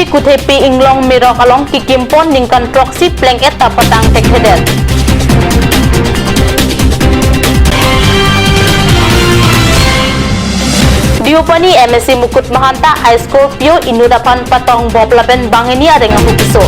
JNV kuthepi inglong mirok along kikimpon ningkan proxy plank eta patang tekheder. Diupani MSC Mukut Mahanta I Scorpio inudapan patong bob lapen bangini areng hukiso.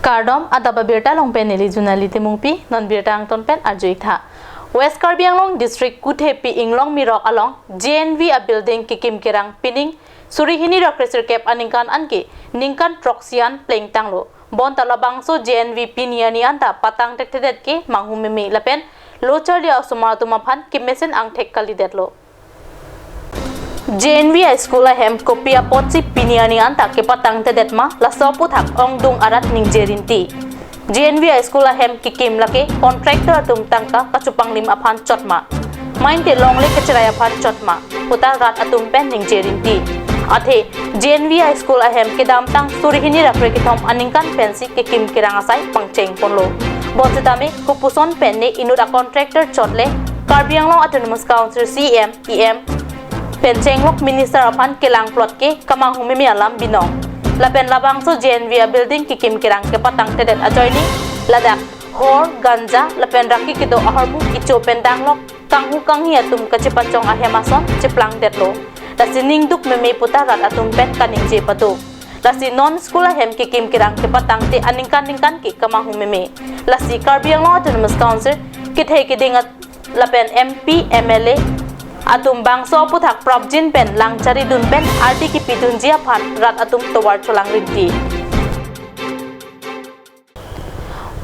Kardom adaba birta longpen nili junali timungpi non birta angton pen arjoitha. West Karbi Anglong District kuthepi inglong mirok along JNV a building kikim kirang pining surihini rakresir kep aningkan anki ningkan proxian pleng tanglo. Bon talabangso JNV piniani anta patang tektedet ke manghumimi lapen lochar dia sumatu maphan kimesen ang tekkali detlo. JNV School hem kopia potsi piniani anta ke patang tedet ma lasopu thak ongdung arat ningjerinti. JNV School hem kikim lake contractor atum tangka kacupang lima aphan chotma. Mainte longle keciraya aphan chotma. Putar rat atum pen ningjerinti. Athe JNV School ahem kedam tang surihini rakre kitom aningkan pensi kikim kirangasai pangcheng ponlo. Bositame kupuson penne inuda contractor chotle Karbi Anglong Autonomous Council CM EM Penchenglok Minister aphan kelang plot ke kamang humimi alam binong. Lapen labangso JNV building kikim kirang ke patang tedet ajoini ladak hor ganja lapen raki kido aharmu icho pendanglok kanghu kanghi atum kachipachong ahemason chiplang detlo. Lasi ningduk meme putarat atum pen kaning je patu. Lasi non school hem kikim kirang ke patang te aningkan ki kamang humimi. Lasi Karbi Anglong Autonomous Council kithe kidingat lapen MP MLA atum bangso puthak probjin pen langchari dun pen arti ki pidun jia phan rat atum towar cholang rinti.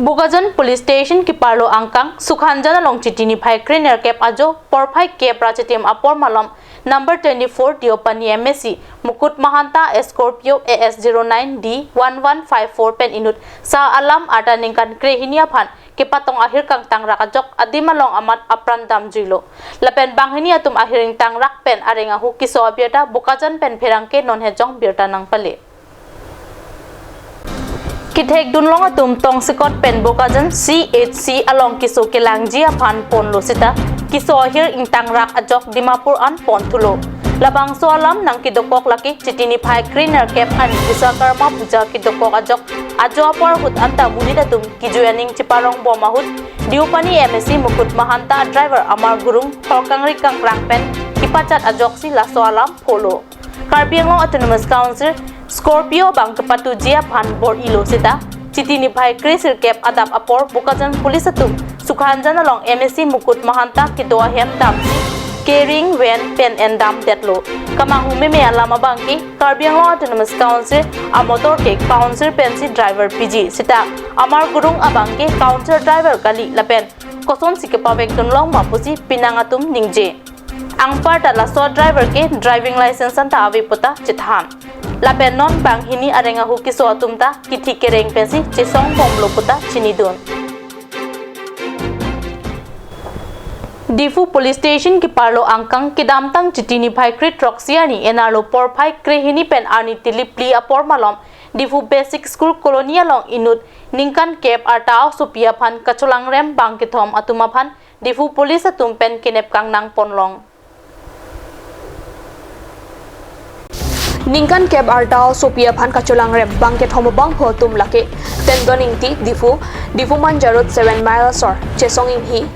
Bugajan Police Station ki parlo angkang Sukhanjana long chitini phai criner cap ajo porphai cap rachitim apor malom number 24 Diopani MSC Mukut Mahanta Scorpio AS09D 1154 pen inut sa alam ata ningkan krehinia phan ke patong akhir kang tang rakajok adimalong amat apran dam juilo lapen banghini atum akhiring tang rak pen arenga hu kiso abiata bukajan pen pherangke non hejong birta nang pale kithek dunlong atum tong sikot pen bukajan CHC along kiso kelangji aphan pon losita kiso ahir ing tang rak ajok Dimapur an pon thulo labang so alam nang kidokok laki chitini phai cleaner cap an Visakarma puja kidokok ajok ajo apar hut anta munidatum kijuaning chiparong bomahut Diupani MSC Mukut Mahanta driver Amar Gurung Torkangri Kangrang pen kipachat ajok si laso alam polo Karbi Anglong Autonomous Council Scorpio bang kepatu jia phan bor ilo sita chitini phai cleaner cap adap apor bukajan police atum Sukhanjana long MSC Mukut Mahanta kidoa hem damsi Kering when pen and dam detlo kamang humime alama bangki Karbi Anglong Autonomous Council amotor ke council pensi driver PG sita Amar Gurung abangke council driver kali lapen koson sike pawek dunlong mapusi pinangatum ningje ang parta la so driver ke driving license anta avi puta chithan lapen non banghini arenga hukiso atumta kithi kereng pensi chesong pomlo puta chinidun Difu Police Station ki parlo angkang kidamtang chitini phai krit roxiani enalo por phai krehini pen ani tilipli apor malom Difu Basic School Colonia long inut ningkan cap artao supia phan kacholang rem bangkithom atuma phan Difu Police atum pen kinep kang nang ponlong Ningkan cap artao supia phan kacholang rem bangkithom bang hotum lake tendoning ti Difu Manjarot 7 miles or chesonging hi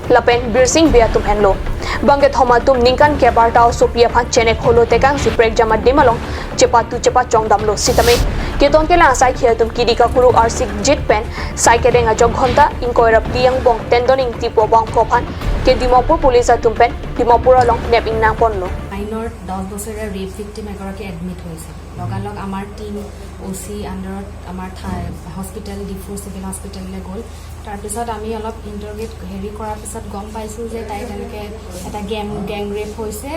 lapen birsing biatum henlo banget homatum ningkan ke bartao sopia phan chene kholo tekang si prek jamat demalong chepa chong damlo sitame keton ke la sai khiatum kidika kuru arsik jet pen sai ke renga jog ghonta inkoirap tiang bong tendoning tipo bang phan ke Dimapur police atum pen Dimapur long nep inang ponlo আইনৰ 10 বছৰীয়া rap victim এগৰাকী admit হৈছে লগালগ আমাৰ team OC আন্ডাৰত আমাৰ hospital Diphu civil হস্পিটেললৈ গ'ল তাৰপিছত আমি অলপ ইন্টাৰগেট হেৰি কৰাৰ পিছত গম পাইছোঁ যে তাই তেনেকৈ এটা গেং ৰেপ হৈছে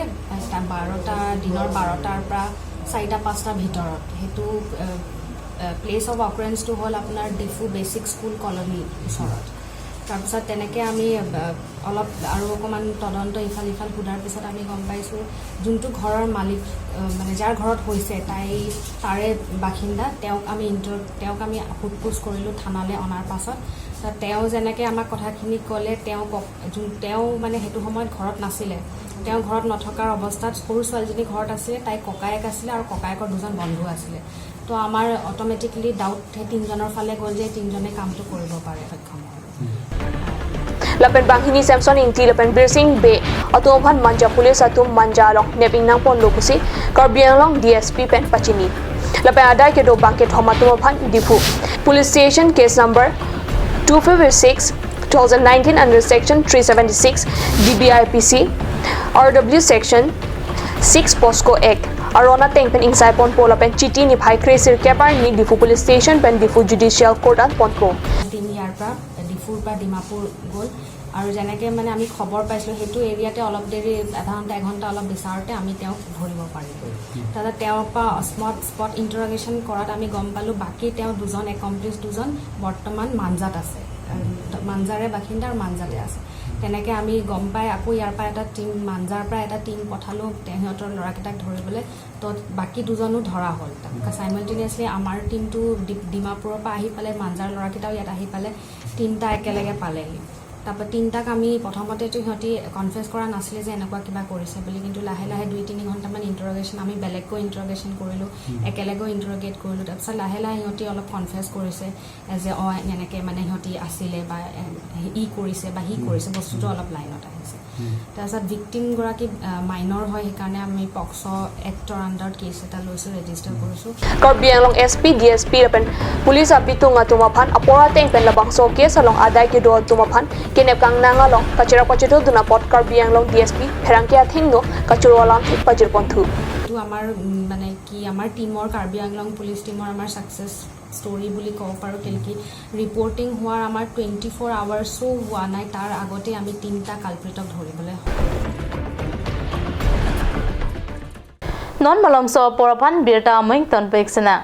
12টা দিনৰ 12টাৰ পৰা 4টা 5টাৰ ভিতৰত সেইটো প্লেচ অফ অকাৰেঞ্চটো হ'ল আপোনাৰ ডিফু বেচিক স্কুল কলনীৰ ওচৰত তাৰপিছত তেনেকৈ আমি অলপ আৰু অকণমান তদন্ত ইফাল সোধাৰ পিছত আমি গম পাইছোঁ যোনটো ঘৰৰ মালিক মানে যাৰ ঘৰত হৈছে তাৰে বাসিন্দা তেওঁক আমি সোধপোছ কৰিলোঁ থানালৈ অনাৰ পাছত তেওঁ যেনেকৈ আমাক কথাখিনি ক'লে তেওঁ মানে সেইটো সময়ত ঘৰত নাছিলে তেওঁ ঘৰত নথকাৰ অৱস্থাত সৰু ছোৱালীজনী ঘৰত আছিলে, তাইৰ ককায়েক আছিলে আৰু ককায়েকৰ দুজন বন্ধু আছিলে। তো আমাৰ অট'মেটিকেলি ডাউট সেই তিনিজনৰ ফালে গ'ল যে তিনিজনে কামটো কৰিব পাৰে সক্ষম হয়। Lapen Banghini Samson Inti Lapen Birsing Be Atumhan Manja Police Atum Manja Long Neping Nang Pon Lokusi Karbiang Long DSP Pen Pachini Lapen Adai Kedo Bangket Homatumaphan Difu Police Station Case Number 256 2019 under Section 376 DBIPC RW Section 6 POSCO Act Arona Tengpen Insai Pon Pola Pen Chiti Ni Bhai Kresir Kepar Ni Difu Police Station Pen Difu Judicial Court and Ponpo ডিফুৰ পৰা ডিমাপুৰ গ'ল আৰু যেনেকৈ মানে আমি খবৰ পাইছিলোঁ সেইটো এৰিয়াতে অলপ দেৰি আধা ঘণ্টা এঘণ্টা অলপ বিচাৰোঁতে আমি তেওঁক ধৰিব পাৰিলোঁ। তাৰপিছত তেওঁৰ পৰা স্পট ইণ্টাৰগেশ্যন কৰাত আমি গম পালোঁ বাকী তেওঁ দুজন একমপ্লিচ দুজন বৰ্তমান মাঞ্জাত আছে, মাঞ্জাৰে বাসিন্দা আৰু মাঞ্জাতে আছে। তেনেকৈ আমি গম পাই আকৌ ইয়াৰ পৰা এটা টিম মাঞ্জাৰ পৰা এটা টিম পঠালোঁ সিহঁতৰ ল'ৰাকেইটাক ধৰিবলৈ। তো বাকী দুজনো ধৰা হ'ল। চাইমেলটেনিয়াছলি আমাৰ টিমটো ডিমাপুৰৰ পৰা আহি পালে, মাঞ্জাৰ ল'ৰাকেইটাও ইয়াত আহি পালে, তিনিটা একেলগে পালেহি। তাৰপৰা তিনিটাক আমি প্ৰথমতেতো সিহঁতি কনফেছ কৰা নাছিলে যে এনেকুৱা কিবা কৰিছে বুলি, কিন্তু লাহে লাহে 2-3 ঘণ্টামান ইণ্টাৰগেশ্যন আমি বেলেগকৈ ইণ্টাৰগেশ্যন কৰিলোঁ, একেলগেও ইণ্টাৰগেট কৰিলোঁ। তাৰপিছত লাহে লাহে সিহঁতি অলপ কনফেছ কৰিছে যে এনেকৈ মানে সিহঁতি আছিলে বা কৰিছে বা কৰিছে, বস্তুটো অলপ লাইনত আহিছে। তাৰপিছত ভিক্টিমগৰাকী মাইনৰ হয়, সেইকাৰণে আমি পক্স এক্টৰ আণ্ডাৰত কেছ এটা লৈছোঁ, ৰেজিষ্টাৰ কৰিছোঁ। Karbiang Long SP DSP Lapen Police Apitung Atumaphan Apora Tengpen Labangso Case Along Adai Kedo Atumaphan Kenep Kang Nangalong Kachira Pachito Dunapot Karbiang Long DSP Herangkia Thingno Kachurolam Thik Pajir Ponthu এইটো আমাৰ মানে কি আমাৰ টিমৰ Karbi Anglong police টিমৰ আমাৰ success story বুলি ক'ব পাৰোঁ। কেলেকি ৰিপৰ্টিং হোৱাৰ আমাৰ 24 আৱাৰ্ছো হোৱা নাই, তাৰ আগতে আমি 3টা কালপ্ৰিটক ধৰিবলৈ Non malom so Porapan Birta Amington Pexena.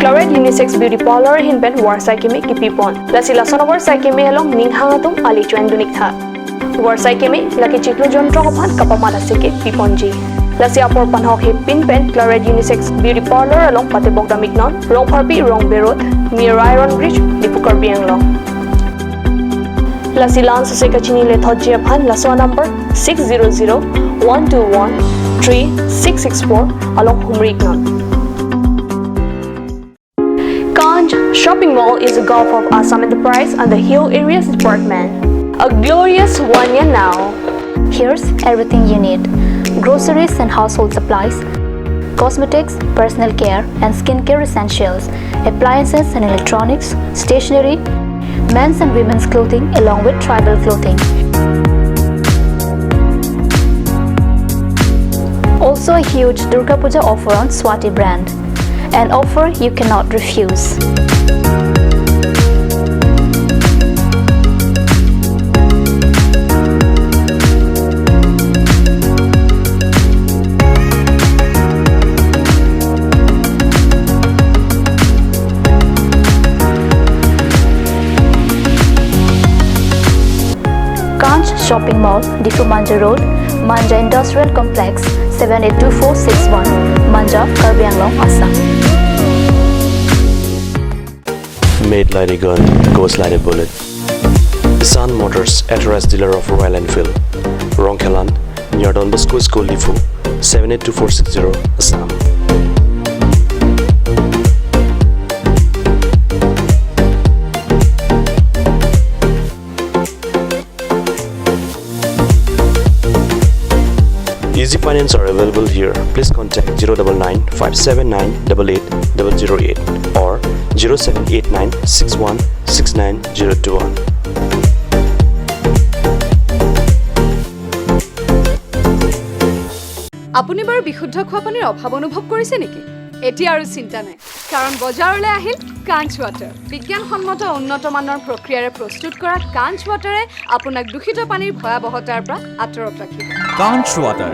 Claret Unisex Beauty Parlor Hinben Warsai Kemi Kipipon Lasi Lason Warsai Kemi Along Ninghangatum Ali Chuendunik Tha Warsai Kemi Laki Chiklu Jontro Opan Kapamala Seke Piponji Lasi Apor Panhok Hip Pinpen Claret Unisex Beauty Parlor Along Patebok Damiknon Rong Parpi Rong Berot near Iron Bridge Dipu Karbiang Long Lasi Lance Sekachini Lethoji Apan Laso number 600-121-3664 along Humriknon. Kanj Shopping Mall is a Gulf of Assam Enterprise and the Hill Areas Department. A glorious one year now. Here's everything you need: groceries and household supplies, cosmetics, personal care and skincare essentials, appliances and electronics, stationery, men's and women's clothing along with tribal clothing. Also a huge Durga Puja offer on Swati brand. An offer you cannot refuse. Kanj Shopping Mall, Difu Manja Road, Manja Industrial Complex, 782461, Manja, Karbi Anglong, Assam. Made like a gun, goes like a bullet. Isan Motors, authorized dealer of Royal Enfield, Rongkhelan, near Don Bosco School, Lifu, 782460, Assam. Easy finance are available here. Please contact 099 579 88008 or 0789 61 69021. আপুনি বাৰু বিশুদ্ধ খোৱা পানীৰ অভাৱ অনুভৱ কৰিছে নেকি? এতিয়া আৰু চিন্তা নাই, কাৰণ বজাৰলৈ আহিল কাঞ্চ ৱাটাৰ। বিজ্ঞানসন্মত উন্নত মানৰ প্ৰক্ৰিয়াৰে প্ৰস্তুত কৰা কাঞ্চ ৱাটাৰে আপোনাক দূষিত পানীৰ ভয়াৱহতাৰ পৰা আঁতৰত ৰাখিব। Conch Water.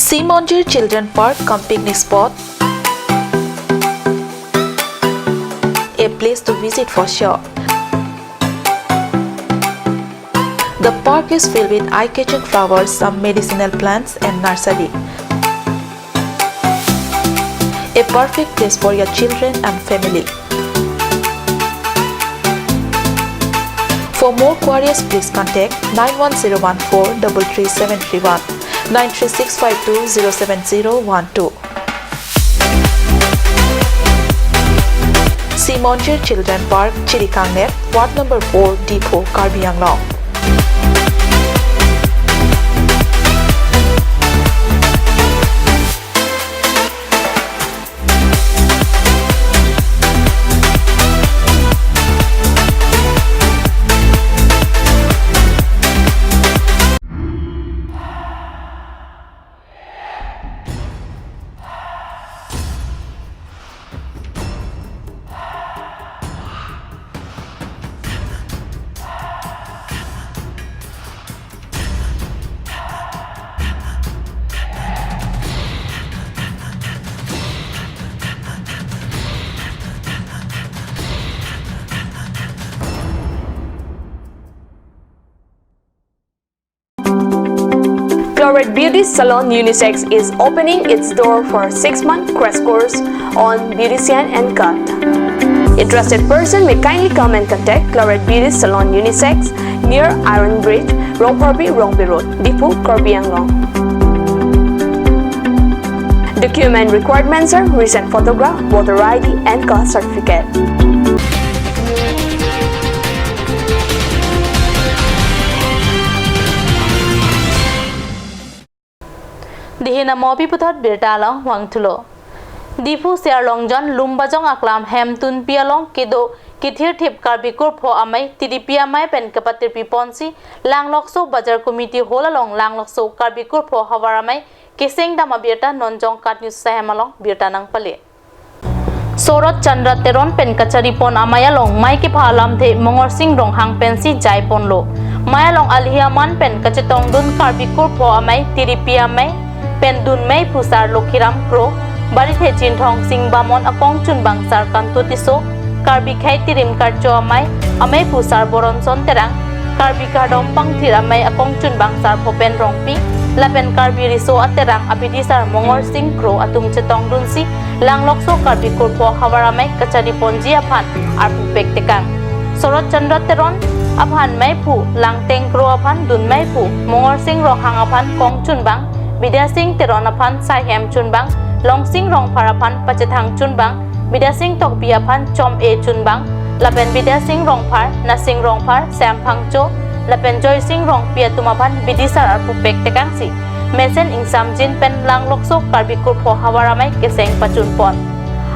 Simonjir Children Park cum picnic spot. A place to visit for sure. The park is filled with eye-catching flowers, some medicinal plants and nursery. A perfect place for your children and family. For more queries, please contact 91014 33731. 93652 Simonjir Children Park, Chirikangnet, Ward number 4, Depot, Karbi Anglong. Chloride Beauty Salon Unisex is opening its door for a 6-month crash course on beautician and cut. Interested person may kindly come and contact Chloride Beauty Salon Unisex near Iron Bridge, Rongkorbi, Rongbi Road, Dipu, Korbi Anglong. Document requirements are recent photograph, voter ID and caste certificate. Dihina mobi putot birtalong wangtulo. Difu siarlongjon lumbajong aklam hemtun pialong kido kithir thip karbikur pho amai tidipia mai pen kapatir piponsi langlokso bajar committee holalong langlokso karbikur pho hawaramai kiseng dama birta nonjong kat news sahemalong birta nang pale. Sorot Chandra Teron pen kachari pon amayalong mai ki phalam the mongor sing rong hang pensi jai ponlo. Mayalong alhiaman pen kachetong dun karbikur pho amai tidipia mai pendun mai pusar lokhiram pro barit he chinthong sing bamon akong chun bangsar kanto tiso karbi khai tirim karcho amai pusar boronson terang Karbi Kardom Pangthira Mai Akong Chun Bang Sar Phopen Rongpi Lapen Karbi Riso Aterang Abidisar Mongor Singh Kro Atum Chetong Dunsi Langlokso Karbi Kurpo Hawaramai Kachari Ponji Aphan Arpu Pek Tekang Sorot Chandra Teron Aphan Maipu Langteng Kro Aphan Dun Maipu Mongor Singh Rokhang Aphan Kong Chun Bang Vidya Singh Teron Aphan Sai Hem Chun Bang Long Singh Rong Paraphan Pachethang Chun Bang Vidya Singh Tokbi Aphan Chom E Chun Bang Lapen Vidya Singh Rong Par Nasing Rong Par Sam Phangcho Lapen Joy Singh Rong Pia Tumapan Bidisar Arpu Pek Tekangsi Mesen Ingsam Jin Pen Langlokso Karbi Kurpo Hawaramai Keseng Pachun Pon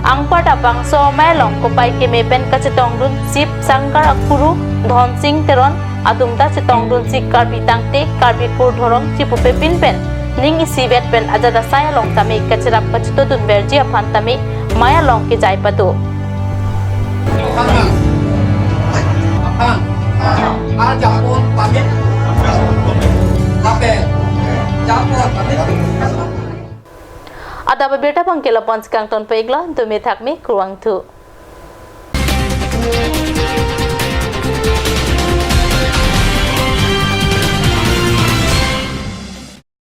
Ang Partapang So Mai Long Kopai Keme Pen Kachetong Dun Sip Sangkar Akuru Dhon Singh Teron Atumta Chetong Dun Sik Karbi Tangte Karbi Kur Dhorong Chipupe Pin Pen Ning Isivet Pen Ajada Saya Long Tami Kachirap Kachito Dun Berji Aphan Tami Maya Long Ki Jai Patu Japon pamit Lape Japon pamit Ada beberapa pangkela pons kang ton pegla tu me thak me kruang tu